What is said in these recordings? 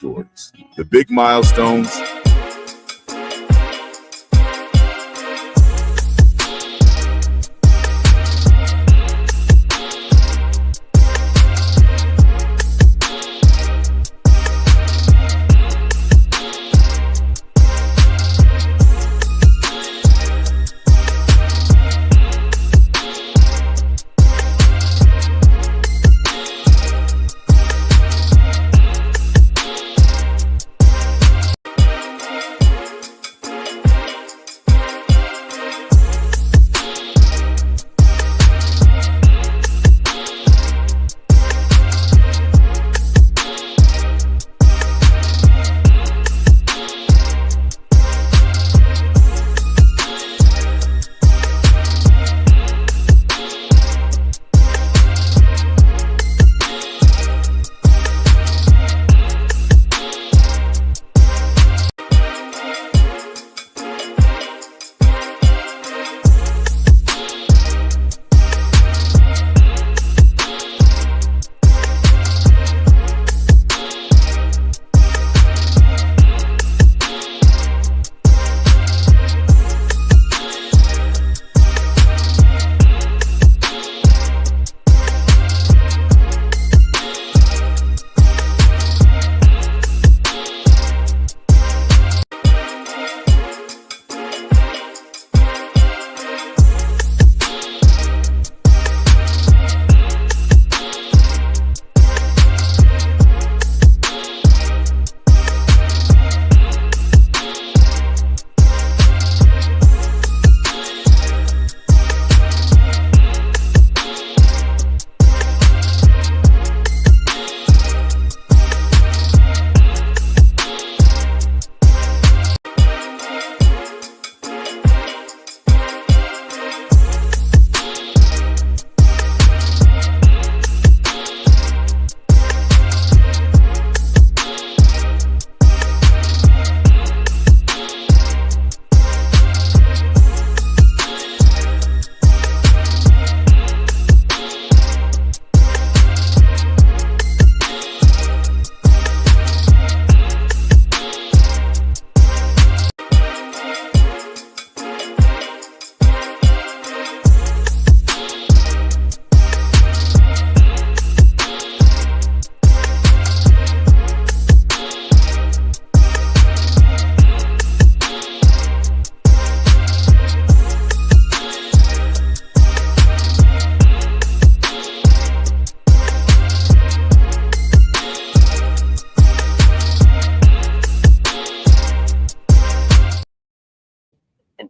stories, the big milestones,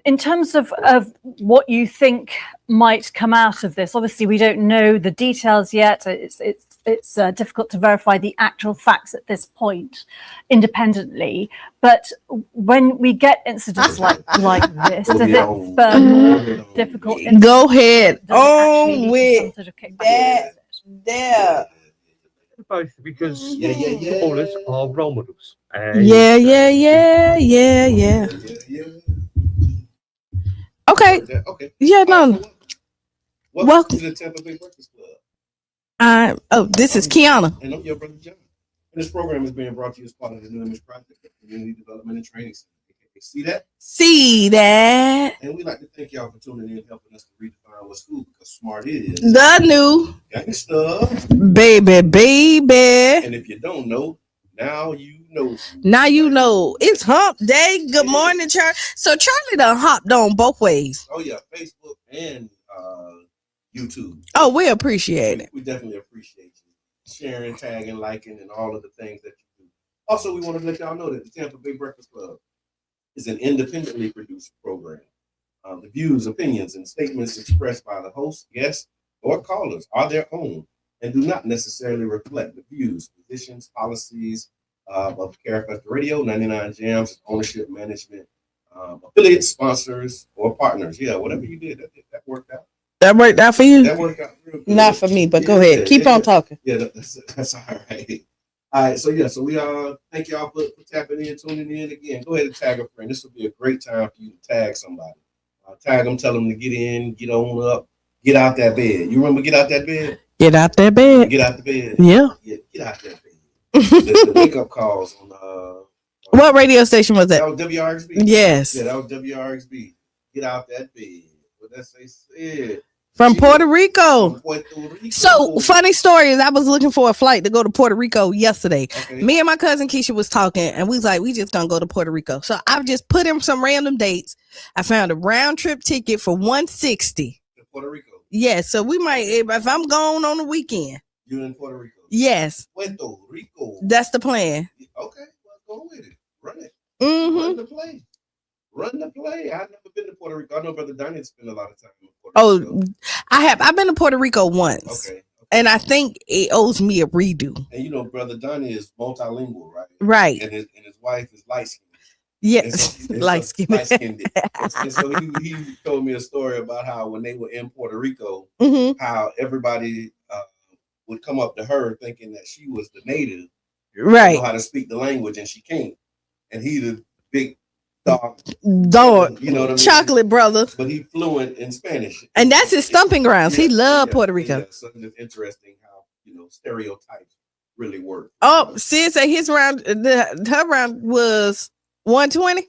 in terms of what you think might come out of this, obviously we don't know the details yet. It's difficult to verify the actual facts at this point independently. But when we get incidents like this, does it spur more difficult? Go ahead. On with that. There. Both, because footballers are role models. Yeah. Okay. Yeah, no. Welcome to the Tampa Bay Breakfast Club. This is Qiana. And I'm your brother John. And this program is being brought to you as part of the New Image Project, Community Development and Training Center. See that? See that. And we'd like to thank y'all for tuning in and helping us to redefine what school, because smart is the new gangsta. Baby. And if you don't know, now you know. Now you know. It's hump day. Good morning, Charlie. So Charlie done hopped on both ways. Oh, yeah. Facebook and YouTube. Oh, we appreciate it. We definitely appreciate you sharing, tagging, liking, and all of the things that you do. Also, we want to let y'all know that the Tampa Bay Breakfast Club is an independently produced program. The views, opinions, and statements expressed by the host, guests, or callers are their own and do not necessarily reflect the views, positions, policies of Carefest Radio, 99 Jams, ownership, management, affiliates, sponsors, or partners. Yeah, whatever you did, that worked out. That worked out for you? That worked out real good. Not for me, but go ahead. Keep on talking. Yeah, that's all right. All right, so we thank y'all for tapping in, tuning in again. Go ahead and tag a friend. This will be a great time for you to tag somebody. Tag them, tell them to get in, get on up, get out that bed. You remember get out that bed? Get out that bed. Get out the bed. Yeah. Get out that bed. the wake up calls on What radio station was that that? was WRXB. Yes. Yeah, that was WRXB. Get out that bed. What that say said. From She- Puerto Rico. From Puerto Rico. So funny story is I was looking for a flight to go to Puerto Rico yesterday. Okay. Me and my cousin Keisha was talking and we was like, we just gonna go to Puerto Rico. So I've just put in some random dates. I found a round trip ticket for $160. To Puerto Rico. Yes, so we might if I'm gone on the weekend. You in Puerto Rico. Yes, Puerto Rico. that's the plan. Okay, well, go with it. Run it. Mm-hmm. Run the play. Run the play. I've never been to Puerto Rico. I know Brother Donnie spent a lot of time in Puerto Rico. I've been to Puerto Rico once. Okay. And I think it owes me a redo. And you know, Brother Donnie is multilingual, right? Right. And his wife is light skinned. Yes. Light skin. Light-skinned. And so he told me a story about how when they were in Puerto Rico, Mm-hmm. how everybody would come up to her thinking that she was the native, Right. know how to speak the language, and she can't. And he the big dog, Dog. you know what I mean? Chocolate brother. But he fluent in Spanish. And that's his stomping grounds. He loved yeah, Puerto Rico. Yeah. So it's interesting how stereotypes really work. Oh, sis said his round, her round was 120.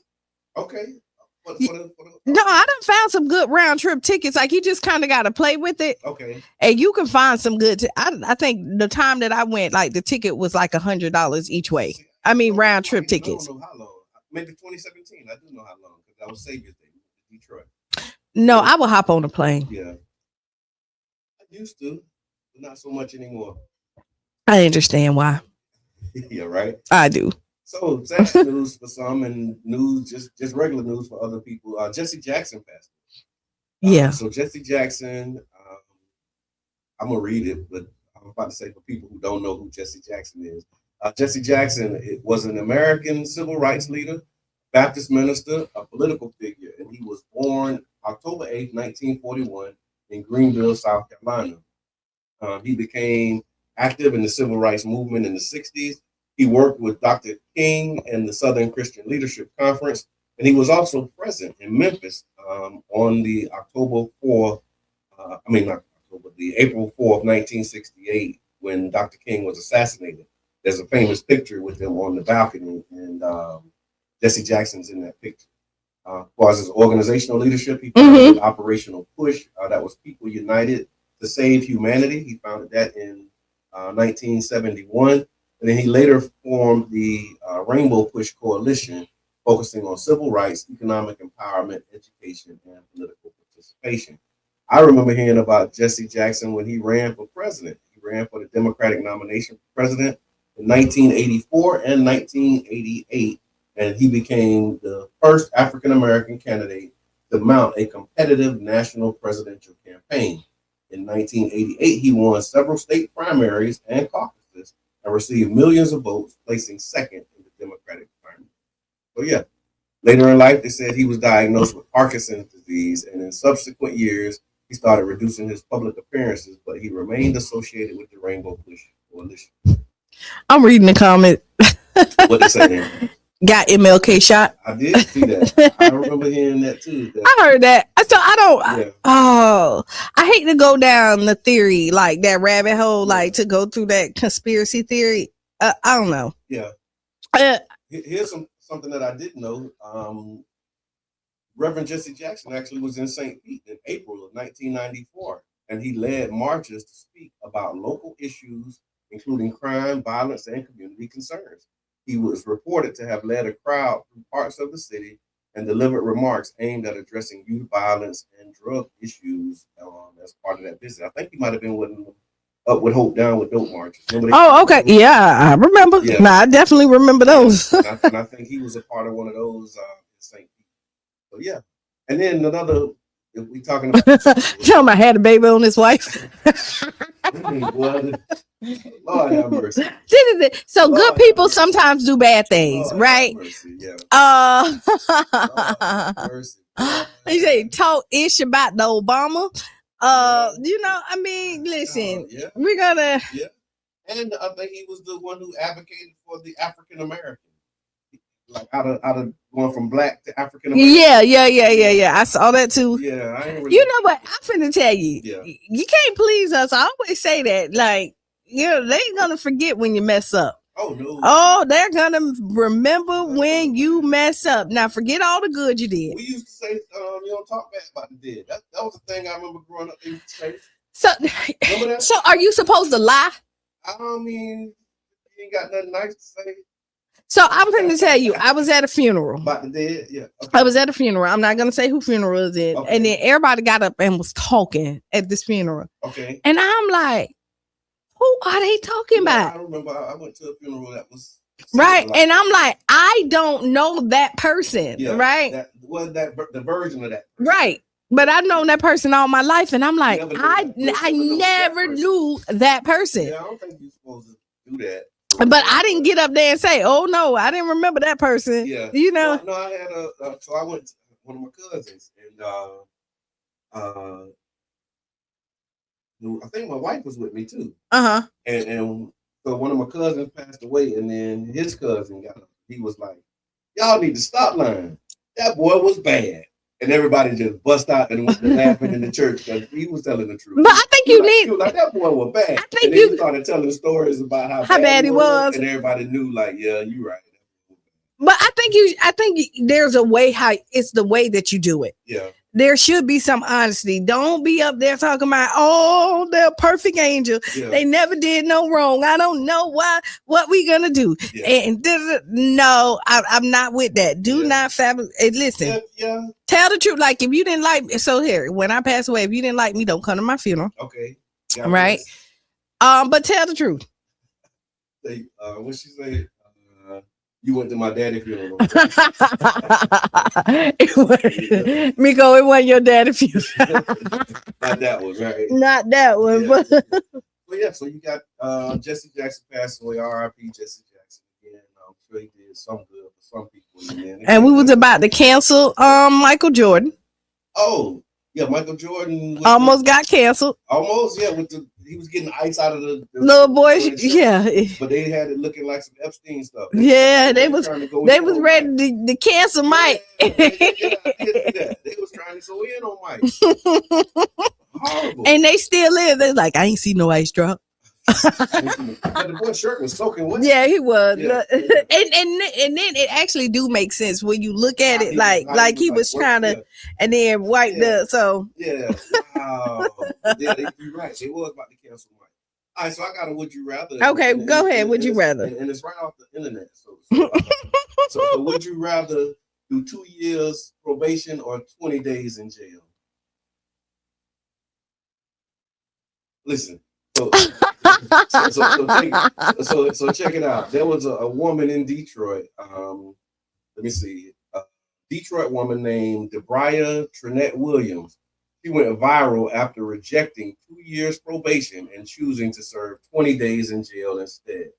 Okay. No, I done found some good round trip tickets. Like you just kind of got to play with it, Okay. and you can find some good. I think the time that I went, like the ticket was like $100 each way. I mean, round trip tickets. I don't know how long. Maybe 2017. I do know how long because that was Savior's Day in Detroit. No, I will hop on a plane. Yeah. I used to, but not so much anymore. I understand why. Yeah, right. I do. So sad news for some and news, just regular news for other people. Jesse Jackson passed away. Yeah. So Jesse Jackson, I'm gonna read it, but I'm about to say for people who don't know who Jesse Jackson is. Jesse Jackson was an American civil rights leader, Baptist minister, a political figure, and he was born October 8, 1941 in Greenville, South Carolina. He became active in the civil rights movement in the 60s. He worked with Dr. King and the Southern Christian Leadership Conference, and he was also present in Memphis on the April 4th, 1968, when Dr. King was assassinated. There's a famous picture with him on the balcony, and Jesse Jackson's in that picture. As far as his organizational leadership, he founded Operational Push, that was People United to Save Humanity. He founded that in 1971. And then he later formed the Rainbow Push Coalition, focusing on civil rights, economic empowerment, education, and political participation. I remember hearing about Jesse Jackson when he ran for president. He ran for the Democratic nomination for president in 1984 and 1988, and he became the first African-American candidate to mount a competitive national presidential campaign. In 1988, he won several state primaries and caucuses and received millions of votes, placing second in the Democratic primary. So yeah, later in life, they said he was diagnosed with Parkinson's disease, and in subsequent years, he started reducing his public appearances, but he remained associated with the Rainbow Push Coalition. I'm reading the comment. What they say there? Got MLK shot. I did see that. I remember hearing that too. I heard that. So I don't. Yeah. I hate to go down the theory like that rabbit hole, like to go through that conspiracy theory. I don't know. Yeah. Uh, Here's something that I didn't know. Reverend Jesse Jackson actually was in St. Pete in April of 1994, and he led marches to speak about local issues, including crime, violence, and community concerns. He was reported to have led a crowd through parts of the city and delivered remarks aimed at addressing youth violence and drug issues as part of that visit. I think he might have been with Up with Hope, Down with Dope marches. Oh, okay. Yeah, I remember. Yeah. Nah, I definitely remember those. And I think he was a part of one of those in St. Pete. So yeah. And then another, if we talking about Tell him I had a baby on his wife. Lord have mercy. This is it. So Lord good people have mercy. sometimes do bad things, Lord right? have mercy, yeah. Lord have mercy. He said talk ish about the Obama. I mean, listen, Yeah. we're gonna. Yeah. And I think he was the one who advocated for the African American, like out of going from black to African American. Yeah. I saw that too. Yeah, I ain't really. You know what? I'm finna tell you. Yeah. You can't please us. I always say that. Like, they ain't gonna forget when you mess up. Oh no. Oh, they're gonna remember when you mess up. Now forget all the good you did. We used to say, you don't talk bad about the dead. That was the thing I remember growing up. They used to say. So, Remember that? so are you supposed to lie? I mean, you ain't got nothing nice to say So I'm going to tell you, I was at a funeral. about the dead. Yeah. Okay. I was at a funeral. I'm not going to say who funeral is it. Okay. And then everybody got up and was talking at this funeral. Okay. And I'm like, who are they talking about? I remember I went to a funeral that was right. And I'm like, I don't know that person. yeah, right. That was the version of that person. Right. But I've known that person all my life. And I'm like, I never that knew that person. Yeah, I don't think you're supposed to do that. But I didn't get up there and say, "Oh no, I didn't remember that person." Yeah, you know. No, I had so I went to one of my cousins, and I think my wife was with me too. And so one of my cousins passed away, and then his cousin got up. He was like, "Y'all need to stop lying. That boy was bad." And everybody just bust out and went laughing in the church because he was telling the truth. But I think you need. He was like, that boy was bad. I think and you started telling stories about how bad he was, and everybody knew, like, yeah, you're right. But I think there's a way how it's the way that you do it. Yeah. There should be some honesty. Don't be up there talking about, oh, they're a perfect angel. Yeah. They never did no wrong. I don't know what we gonna do. Yeah. And no, I'm not with that. Do not listen. Yeah. Tell the truth. Like if you didn't like me, so here, when I pass away, if you didn't like me, don't come to my funeral. Okay. Right. But tell the truth. What she say? You went to my daddy's funeral. Miko, it wasn't your daddy's funeral. Not that one, right? Not that one, yeah. but yeah, so you got Jesse Jackson passed away, R.I.P. Jesse Jackson. Again, I'm sure he did some good for some people. And we was about to cancel Michael Jordan. Oh, yeah, Michael Jordan almost got canceled. Almost, yeah, he was getting ice out of the little boys, yeah. But they had it looking like some Epstein stuff. Yeah, they was ready to cancel Mike. Yeah, they was trying to go in on Mike. Horrible. And they still is. They're like, I ain't see no ice drop. But the boy's shirt was soaking wet. Yeah, he was. Yeah. And then it actually do make sense when you look at it, like he was trying to, and then wipe the so. Yeah, wow. Yeah, you're right. They was about to cancel Mike. All right, so I got a would you rather. Okay, go ahead. Would you rather? And it's right off the internet. So would you rather do 2 years probation or 20 days in jail? Listen. So check it out. There was a woman in Detroit. Let me see. A Detroit woman named Debria Trinette Williams. She went viral after rejecting 2 years probation and choosing to serve 20 days in jail instead.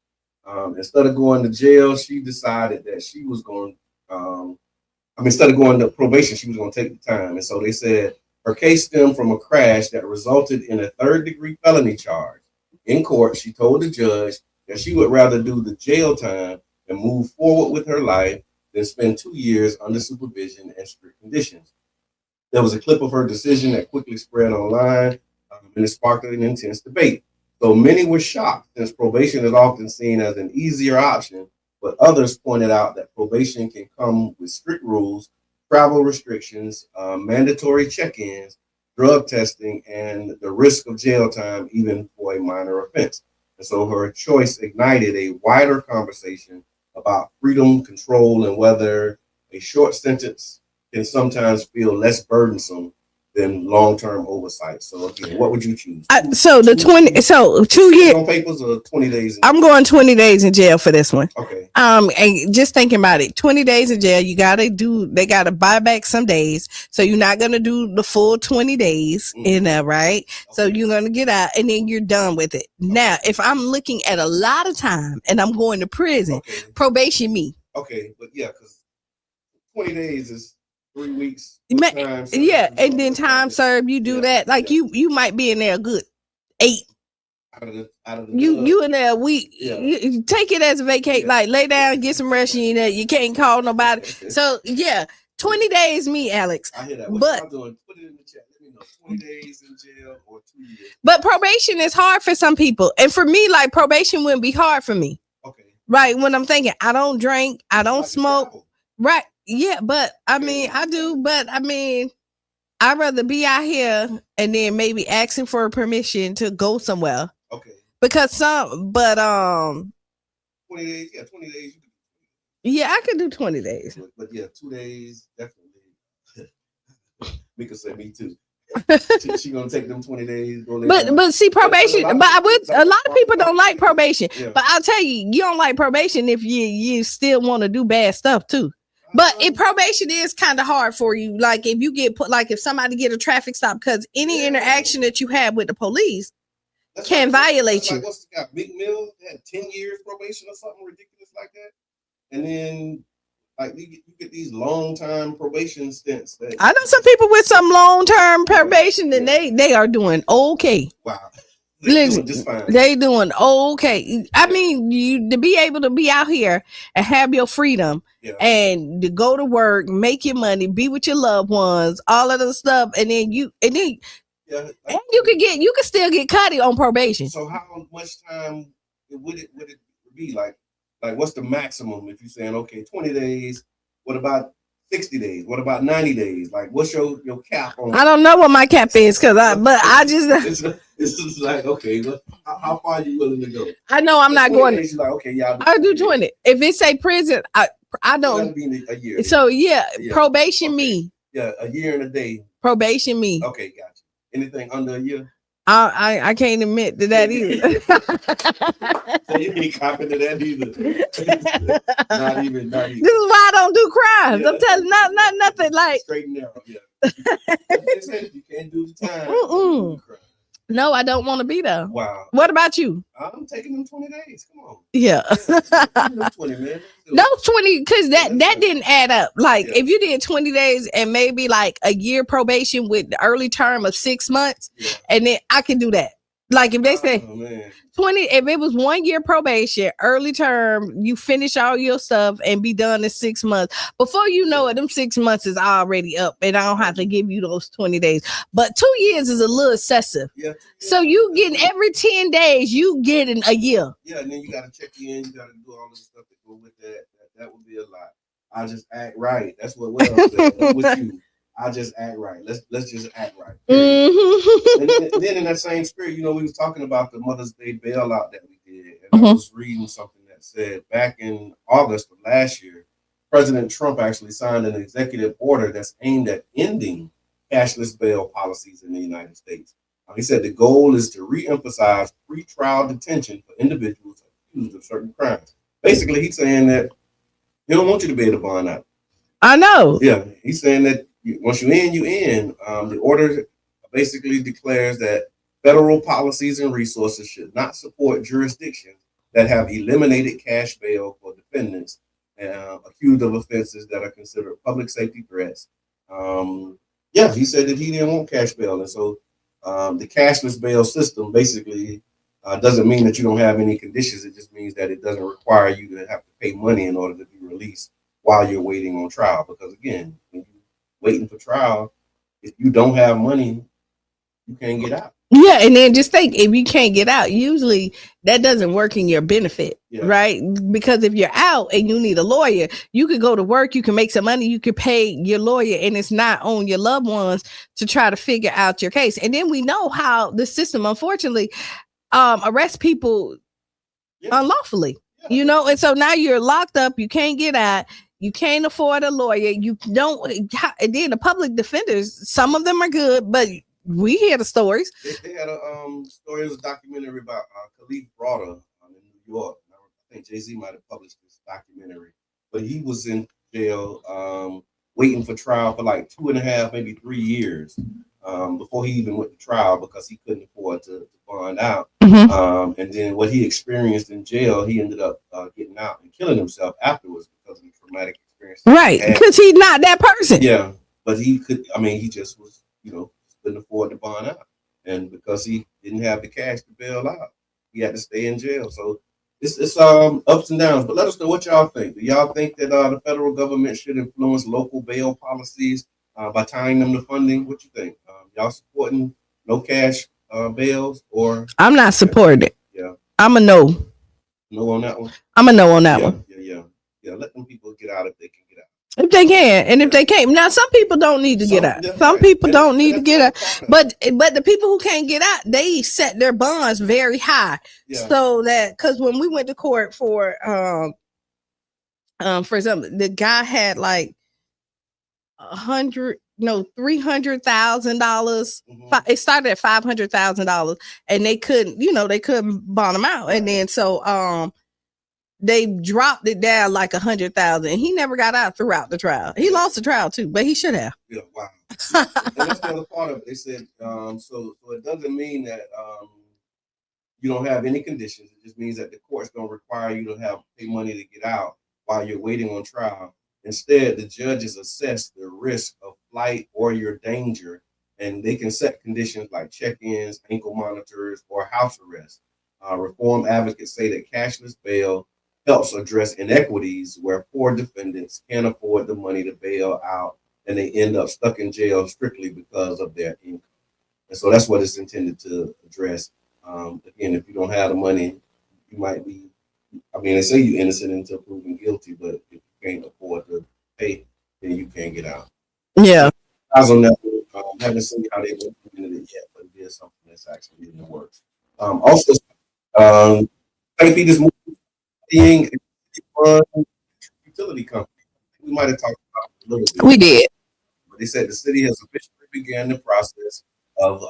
Instead of going to jail, she decided that she was going. Instead of going to probation, she was going to take the time. And so they said her case stemmed from a crash that resulted in a third-degree felony charge. In court, she told the judge that she would rather do the jail time and move forward with her life than spend 2 years under supervision and strict conditions. There was a clip of her decision that quickly spread online, and it sparked an intense debate. So many were shocked, since probation is often seen as an easier option, but others pointed out that probation can come with strict rules, travel restrictions, mandatory check-ins, drug testing, and the risk of jail time, even for a minor offense. And so her choice ignited a wider conversation about freedom, control, and whether a short sentence can sometimes feel less burdensome than long-term oversight. So again, what would you choose? 2 years on papers or 20 days? I'm going 20 days in jail for this one. Okay. And just thinking about it, 20 days in jail, they gotta buy back some days. So you're not gonna do the full 20 days in there, right? Okay. So you're gonna get out and then you're done with it. Okay. Now, if I'm looking at a lot of time and I'm going to prison, probation me. Okay, but yeah, because 20 days is 3 weeks. And then time served, you do that. Like you might be in there a good 8. Out of the you in there a week. Yeah. You take it as a vacate, like lay down, get some rest. You can't call nobody. So 20 days, me, Alex. I hear that. What doing? Put it in the chat. Let me know. 20 days in jail or 2 years. But probation is hard for some people, and for me, like probation wouldn't be hard for me. Okay. Right. When I'm thinking, I don't drink, I don't Like smoke. travel. Right. Yeah, but I mean, I do, but I mean, I'd rather be out here and then maybe asking for permission to go somewhere. Okay. Because 20 days. Yeah, 20 days. yeah, I could do 20 days. But yeah, 2 days definitely. Mika said me too. She gonna take them 20 days. Go lay down. But see, probation. But I would. A lot of people don't like probation. Yeah. But I'll tell you, you don't like probation if you still want to do bad stuff too. But if probation is kind of hard for you, like if you get put, like if somebody get a traffic stop, because any interaction that you have with the police can violate you. Like what's the guy? Big Mill had 10 years probation or something ridiculous like that, and then like you get these long time probation stints. I know some people with some long term probation, and they are doing okay. Wow. Listen, just fine. they doing okay. I mean, you to be able to be out here and have your freedom and to go to work, make your money, be with your loved ones, all of the stuff, and then you can still get caught on probation. So how much time would it be like what's the maximum if you're saying okay 20 days? What about 60 days? What about 90 days? Like what's your cap on? I don't know what my cap is it's just like okay, how far are you willing to go? I know I'm not going. Like okay, yeah, I'll do 20. If it say prison, I don't. Be a year. So yeah, probation okay. me. Yeah, a year and a day. Probation me. Okay, gotcha. Anything under a year? I can't admit to that either. So you ain't copping to that either. not even. This is why I don't do crimes. I'm telling not nothing like straight and narrow. Yeah. You can't do the time. No, I don't want to be there. Wow. What about you? I'm taking them 20 days. Come on. Yeah. 20, man. Those 20, because that didn't add up. Like if you did 20 days and maybe like a year probation with the early term of 6 months, and then I can do that. Like if they say 20, if it was 1 year probation, early term, you finish all your stuff and be done in 6 months. Before you know it, them 6 months is already up, and I don't have to give you those 20 days. But 2 years is a little excessive. Yeah. So you getting every 10 days, you getting a year. Yeah, and then you got to check in. You got to do all the stuff that go with that. That would be a lot. I just act right. That's what Will said. With you. I just act right. Let's just act right. And then in that same spirit, we was talking about the Mother's Day bailout that we did, and I was reading something that said back in August of last year, President Trump actually signed an executive order that's aimed at ending cashless bail policies in the United States. He said the goal is to re-emphasize pretrial detention for individuals accused of certain crimes. Basically, he's saying that he don't want you to be able to bond out. I know. Yeah, he's saying that once you in. The order basically declares that federal policies and resources should not support jurisdictions that have eliminated cash bail for defendants accused of offenses that are considered public safety threats. He said that he didn't want cash bail, and so the cashless bail system basically doesn't mean that you don't have any conditions. It just means that it doesn't require you to have to pay money in order to be released while you're waiting on trial. Because again, when you're waiting for trial, if you don't have money, you can't get out. Yeah, and then just think, if you can't get out, usually that doesn't work in your benefit, right? Because if you're out and you need a lawyer, you could go to work, you can make some money, you could pay your lawyer, and it's not on your loved ones to try to figure out your case. And then we know how the system, unfortunately, arrests people unlawfully, and so now you're locked up, you can't get out. You can't afford a lawyer. You don't. And then the public defenders, some of them are good, but we hear the stories. They had a story, it was a documentary about Khalif Browder in New York. I think Jay-Z might have published this documentary, but he was in jail waiting for trial for like 2.5, maybe 3 years before he even went to trial because he couldn't afford to bond out. And then what he experienced in jail, he ended up getting out and killing himself afterwards because of the traumatic experience. Right, because he's not that person. Yeah, but he could. I mean, he just was, couldn't afford to bond out, and because he didn't have the cash to bail out, he had to stay in jail. So it's ups and downs. But let us know what y'all think. Do y'all think that the federal government should influence local bail policies by tying them to funding? What you think? Y'all supporting no cash bails, or I'm not supporting it. Yeah, I'm a no. No on that one? I'm a no on that one. Yeah. Let them people get out if they can get out. If they can, and if they can't. Now, some people don't need to get out. Some people don't need to get out. But the people who can't get out, they set their bonds very high. Yeah. So that, because when we went to court for example, the guy had like $300,000. It started at $500,000, and they couldn't bond him out. And then so they dropped it down like 100,000. He never got out throughout the trial. He lost the trial too, but he should have. Yeah, wow. And that's the other part of it. They said so it doesn't mean that you don't have any conditions. It just means that the court's gonna require you to pay money to get out while you're waiting on trial. Instead, the judges assess the risk of flight or your danger, and they can set conditions like check-ins, ankle monitors, or house arrest. Reform advocates say that cashless bail helps address inequities where poor defendants can't afford the money to bail out, and they end up stuck in jail strictly because of their income. And so that's what it's intended to address. Again, if you don't have the money, you might be, they say you're innocent until proven guilty, but if you can't afford to pay, then you can't get out. Yeah. I was on that one. Haven't seen how they implemented it yet, but it is something that's actually in the works. Also, St. Peter's being a utility company. We might have talked about it a little bit. We did. But they said the city has officially began the process of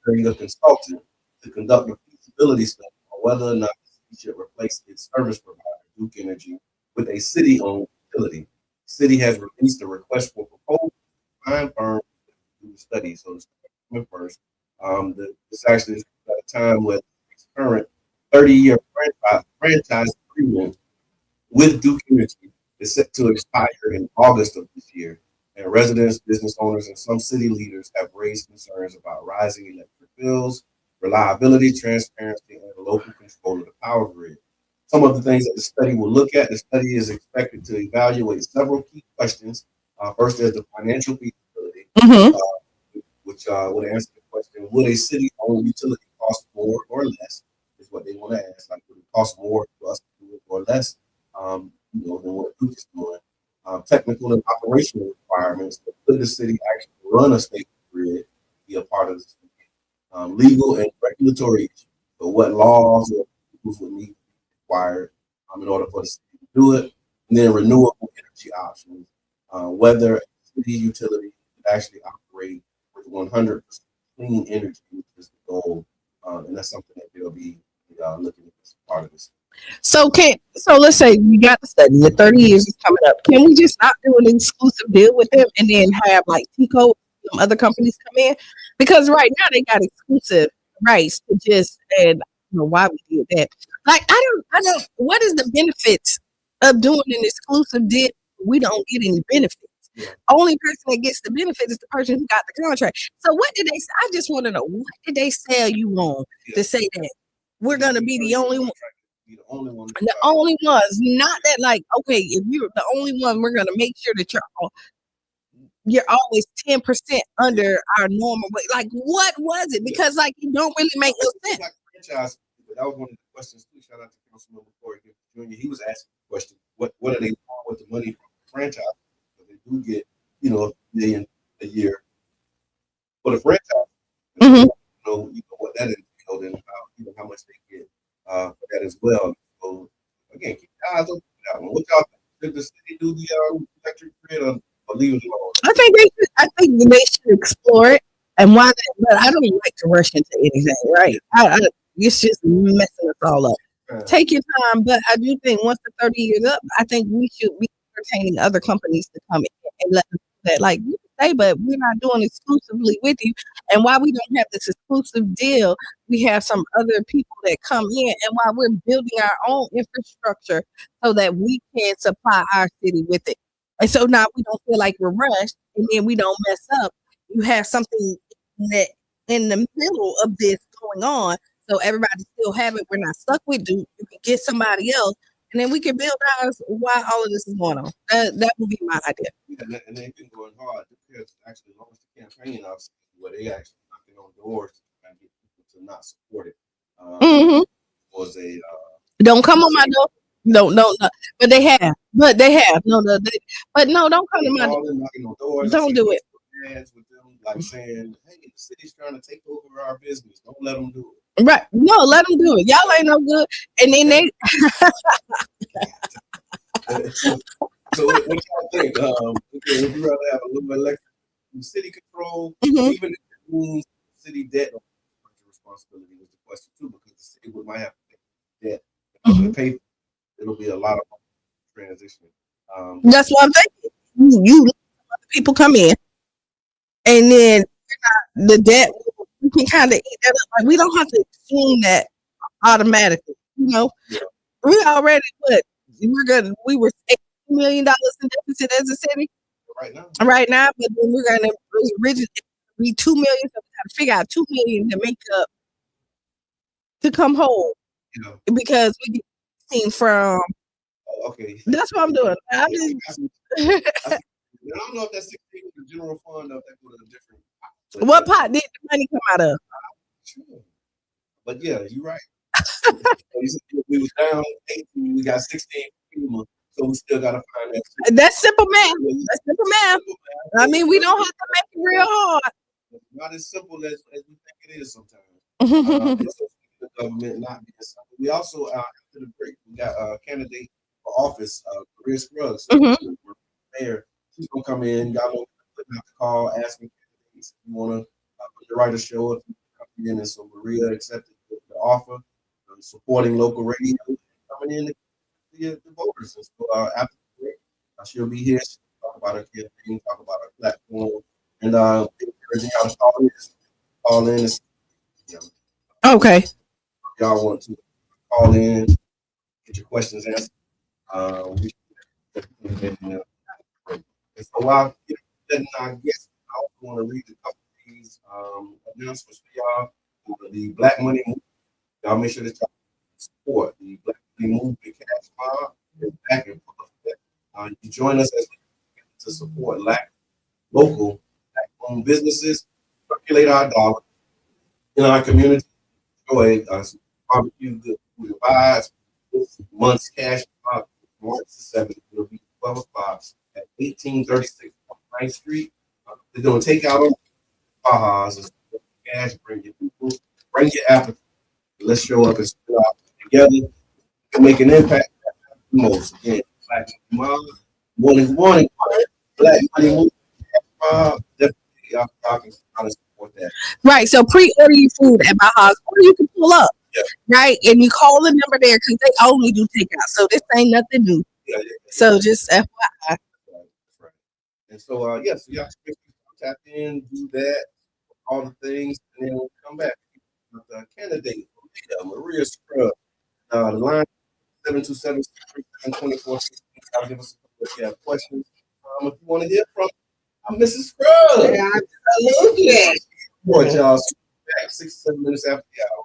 hiring a consultant to conduct a feasibility study on whether or not the city should replace its service provider, Duke Energy, with a city-owned utility. The city has released a request for proposal to find firms to do the study. So it's coming first. This actually is at a time where its current 30-year franchise agreement with Duke Energy is set to expire in August of this year. And residents, business owners, and some city leaders have raised concerns about rising electric bills, reliability, transparency, and local control of the power grid. Some of the things that the study will look at, the study is expected to evaluate several key questions. First, there's the financial feasibility, which would answer the question, would a city-owned utility cost more or less, is what they want to ask. Like, would it cost more for us to do it or less, than what Duke is doing? Technical and operational requirements. Could the city actually run a state grid, be a part of this? Legal and regulatory issues. So what laws or rules would need to be required in order for the city to do it? And then renewable energy options. Whether a city utility could actually operate with 100% clean energy, which is the goal. And that's something that they'll be looking at as part of this. So let's say you got the study, the 30 years is coming up. Can we just not do an exclusive deal with them and then have like Tico, some other companies come in? Because right now they got exclusive rights to just, and I don't know why we did that. Like, I don't, what is the benefits of doing an exclusive deal? We don't get any benefits. Yeah. Only person that gets the benefit is the person who got the contract. So what did they, I just want to know, what did they sell you on to say that we're going to be the only one? The only one. The only ones, not that like, okay, if you're the only one, we're gonna make sure that you're always 10% under our normal way. Like, what was it? Because like it don't really make no sense. Like franchise, that was one of the questions too. Shout out to Councilman Corey Jr. He was asking the question, what are they doing with the money from the franchise? Because they do get, $1 million a year for the franchise. Mm-hmm. You know what that entails and how much they get. For that as well. So again, keep your eyes open for that one. What y'all think? Did the city do the electric grid or leave it alone? I think they should explore it, and why that, but I don't like to rush into anything, right? It's just messing us all up. Take your time, but I do think once the 30 years up, I think we should be entertaining other companies to come in and let them do that. Like you can say, but we're not doing exclusively with you. And while we don't have this exclusive deal, we have some other people that come in, and while we're building our own infrastructure so that we can supply our city with it. And so now we don't feel like we're rushed, and then we don't mess up. You have something that in the middle of this going on, so everybody still have it. We're not stuck with Duke. You can get somebody else, and then we can build ours while all of this is going on. That would be my idea. Yeah, and they've been going hard. Duke has actually launched a campaign where they actually knocking on doors to try and get people to not support it. Was a Don't come on my door. No. But they have. No. But no, don't come to my door. Calling, knocking on doors. Don't do it. Ads with them, like saying, "Hey, the city's trying to take over our business. Don't let them do it." Right. No, let them do it. Y'all ain't no good. And then they So what y'all think? Okay, would you rather have a little electric city control, Mhm. even if it means city debt or responsibility was the question too, because the city might have to pay debt. To pay, it'll be a lot of transition. that's what I'm thinking. You let other people come in, and then the debt we can kind of eat that up. Like we don't have to assume that automatically. You know, we already we were $8 million in deficit as a city right now, but then we're gonna originally be 2 million. So we gotta figure out 2 million to make up to come home because we get seen from. Okay, That's what I'm doing. I'm just. I don't know if that's 16 with the general fund or if that go to a different. What pot did the money come out of? Sure. But yeah, you're right. We was down 18, we got 16 people, so we still gotta find that. That's simple math. That's simple math. I mean, we don't have to make it real hard. It's not as simple as we think it is sometimes. The government not being simple. We also after the break, we got a candidate for office, career Scruggs. Mayor, she's gonna come in. Y'all know putting out the call, asking candidates if you want to underwrite a show. If you come in, and so Maria accepted the offer, supporting local radio, coming in to the voters. And so after the break, she'll be here. She'll talk about her campaign, talk about her platform, and encouraging y'all to call in. And, Okay. if y'all want to call in, get your questions answered. And so while letting our guests, I also want to read a couple of these announcements for y'all. The Black Money Movement. Y'all make sure that y'all support the Black Money Movement Cash Mob. Back in you can join us as we to support local black-owned businesses, circulate our dollars in our community, enjoy barbecue, good food and vibes. This month's cash mob, March 7th, will be 12 o'clock at 1836 9th Street. They're going to take out on Bajas and cash, bring your people, bring your applicants. Let's show up and split out together and make an impact. Most again, Black Money Morning, Black Money Movement. Definitely, y'all can kind of support that. Right. So pre-order your food at Bajas, or you can pull up. Yeah. Right, and you call the number there because they only do takeout, so this ain't nothing new. So just FYI. Right. And so so y'all tap in, do that, all the things, and then we'll come back with the candidate, Maria Scruggs. The line 727-374-16. I'll give us a couple if you have questions. If you want to hear from Mrs. Scruggs. Absolutely. Boy, y'all, back 6 7 minutes after the hour.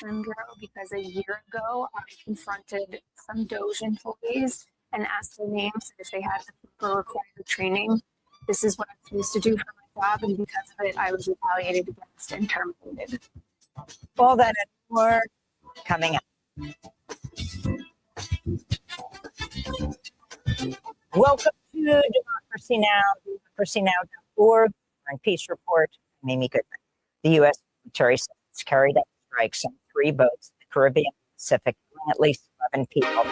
interim bureau because a year ago I confronted some Doge employees and asked their names if they had the proper required training. This is what I'm supposed to do for my job, and because of it, I was retaliated against and terminated. All that and more coming up. Welcome to Democracy Now!, democracynow.org, and Peace Report. I'm Amy Goodman. The U.S. military has carried out strikes on 3 boats in the Caribbean and Pacific, killing at least 11 people.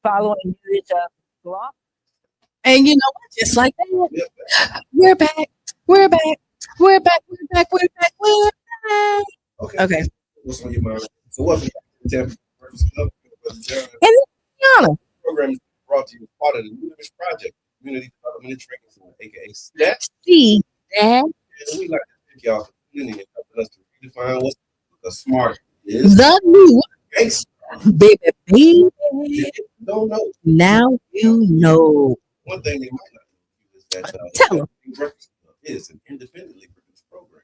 following news of law. And you know what? Just like that, Yeah. we're back. We're back. We're back. We're back. We're back. We're back. Okay. Okay. What's on your mind? So welcome to the Tampa Breakfast Club. And Qiana. Program is brought to you as part of the Universe Project, Community Development and Training Center, aka STEP. See that? And we'd like to thank y'all for tuning in and helping us to redefine what the smart is. The new Thanks. baby. If you don't know, Now you know. one thing they might not know is that Tell 'em. the Breakfast Club is an independently produced program.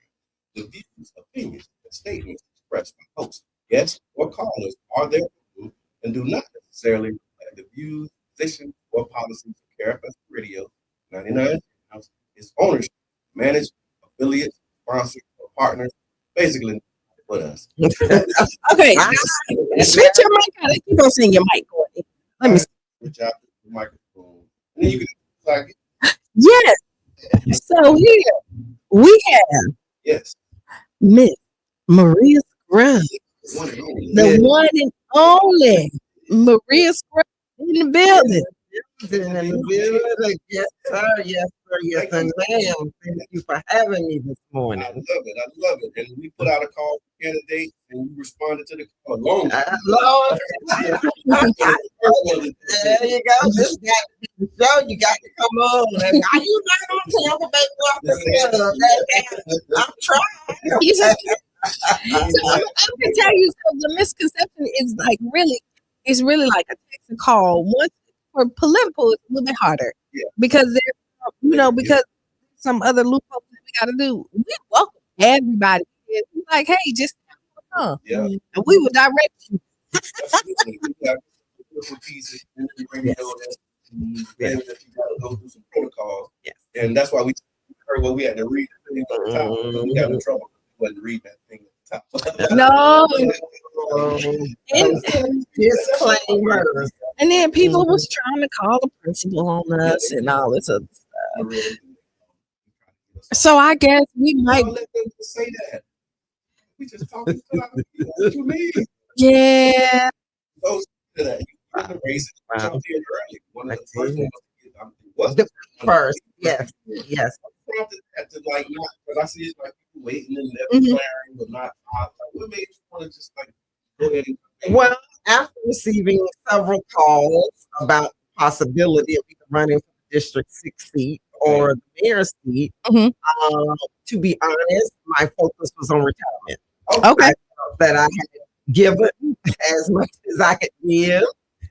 The views, opinions, and statements expressed by hosts, guests, or callers are their own and do not necessarily reflect the views, positions, or policies of KRFS Radio 99 House, its ownership, managed, affiliates, sponsors, or partners, basically with us. Okay. Switch your mic out. Keep on saying your mic, Courtney. Let me see. Switch out the microphone. And then you can like, Yes. So here we have yes, Miss Maria Scruggs, one and only. the one and only Maria Scruggs in the building. In the building. Yes, sir. Yes, sir. Yes, sir. Ma'am. Thank you for having me this I morning. love it. I love it. And we put out a call for candidate and you responded to the call alone. Lord. There you go. This got to be the show. You got to come on. And are you not on Tampa Bay Breakfast Club? I'm trying. You just- so I'm gonna tell you, so the misconception is like really, it's really like a text and call. Once for political, it's a little bit harder. Yeah. Because there's, because some other loopholes that we got to do. We welcome everybody. It's like, hey, just come, Yeah. and we will direct you. Absolutely. We got beautiful pieces in the radio that you got to go through some protocols. Yes. And that's why we heard what we had to read the thing at the top. Because we got in trouble. We wasn't reading that thing at the top. No. Disclaimers. And then people was trying to call the principal on us and all this other stuff. So I guess we might, Don't let them just say that. We just talking to other people. What you mean? yeah. Go to that. You the race. Wow. Jumped in early. One of the That's first it. ones. Was The first. Yes. Yes. prompted that to like not, because I see it like people waiting and they're Mhm. declaring, but not. Like, what made you want to just like go ahead and? Well, after receiving several calls about the possibility of either running for the District 6 seat or the mayor's seat, Mhm. to be honest, my focus was on retirement. Okay. I felt that I had given as much as I could give,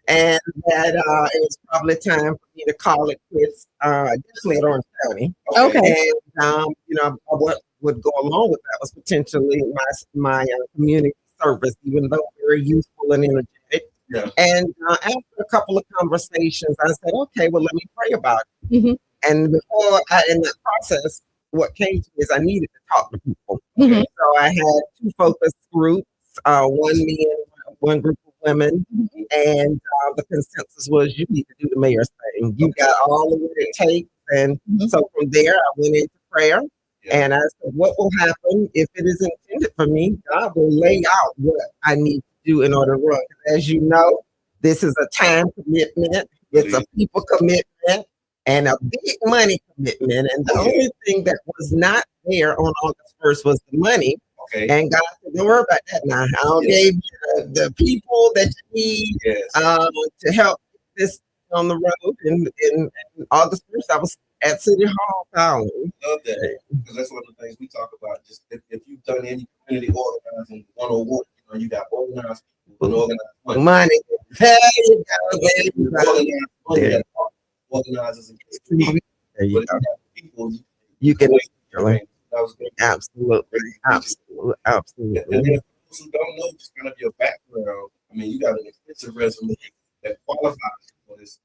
and that it was probably time for me to call it quits, definitely at Orange County. Okay. And what would go along with that was potentially my community service, even though very useful and energetic. Yeah. And after a couple of conversations, I said, okay, well, let me pray about it. Mhm. And in that process, what came to me is I needed to talk to people. Mhm. So I had two focus groups, one men, one group of women, and the consensus was you need to do the mayor's thing. You got all of what it takes. And so from there, I went into prayer. And I said, what will happen if it is intended for me? God will lay out what I need to do in order to run. As you know, this is a time commitment. It's a people commitment and a big money commitment. And the only thing that was not there on August 1st was the money. Okay. And God said, don't worry about that now. I'll give you the people that you need to help this on the road. And August 1st, I was at City Hall calling. Love that, because that's one of the things we talk about. Just if you've done any community organizing 101, you got organized people and organized money. There you go. There you go. Organized money that organizes and There you go. people. You can That was good. absolutely. And then for those who don't know, just kind of your background. I mean, you got an extensive resume that qualifies for this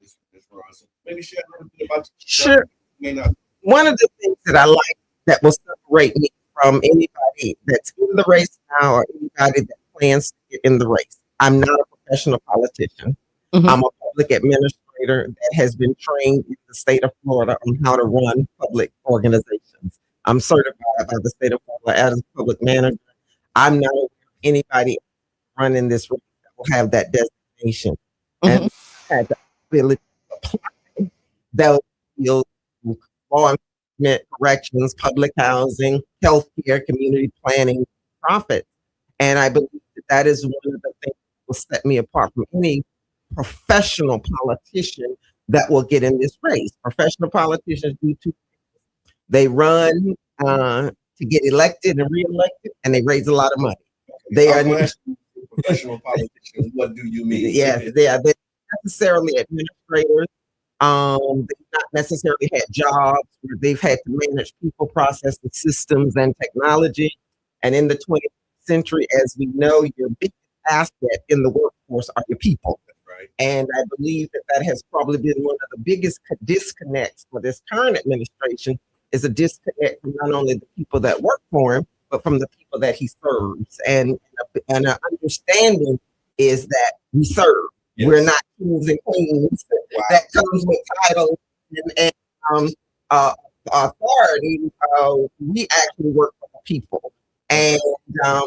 run. So maybe share a little bit about yourself. Sure. You may not. One of the things that I like that will separate me from anybody that's in the race now or anybody that plans to get in the race. I'm not a professional politician. Mhm. I'm a public administrator that has been trained in the state of Florida on how to run public organizations. I'm certified by the state of Florida as a public manager. I'm not aware of anybody running this race that will have that designation. And had the ability to apply those skills to law enforcement, corrections, public housing, healthcare, community planning, profits. And I believe that is one of the things that will set me apart from any professional politician that will get in this race. Professional politicians do two things. They run to get elected and reelected, and they raise a lot of money. They are professional politicians. What do you mean? Yes, they're necessarily administrators. They've not necessarily had jobs where they've had to manage people, processes, systems, and technology. And in the 20th century, as we know, your biggest asset in the workforce are your people. Right. And I believe that has probably been one of the biggest disconnects for this current administration, is a disconnect from not only the people that work for him, but from the people that he serves. And an understanding is that we serve. Yes. We're not kings and queens. Wow. That comes with titles and authority. We actually work for the people. And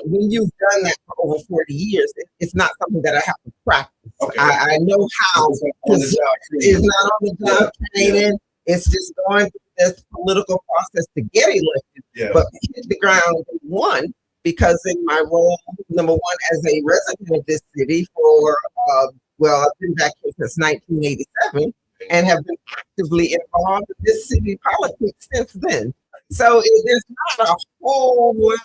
when you've done that for over 40 years, it's not something that I have to practice. Okay. I know how. It's not on the job training. It's just going through this political process to get elected. Yeah. But hit the ground one, because in my role, number one, as a resident of this city for, I've been back here since 1987 and have been actively involved in this city politics since then. So there's not a whole lot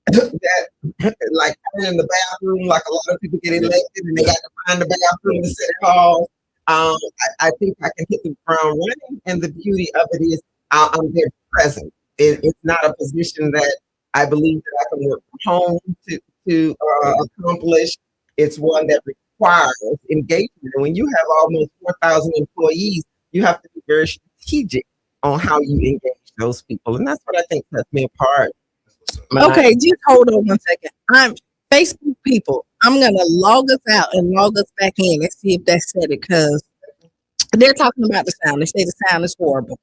that, like in the bathroom, like a lot of people get elected and they got to find the bathroom in the city hall. I think I can hit the ground running, and the beauty of it is I'm there present. It's not a position that I believe that I can work from home to accomplish. It's one that requires engagement. And when you have almost 4,000 employees, you have to be very strategic on how you engage those people. And that's what I think sets me apart. Okay, just hold on 1 second. I'm Facebook people. I'm gonna log us out and log us back in and see if that said it, because they're talking about the sound. They say the sound is horrible.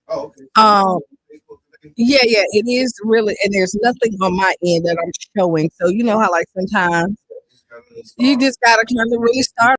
Oh, okay. Yeah, it is really, and there's nothing on my end that I'm showing. So you know how like sometimes you just gotta kind of really start.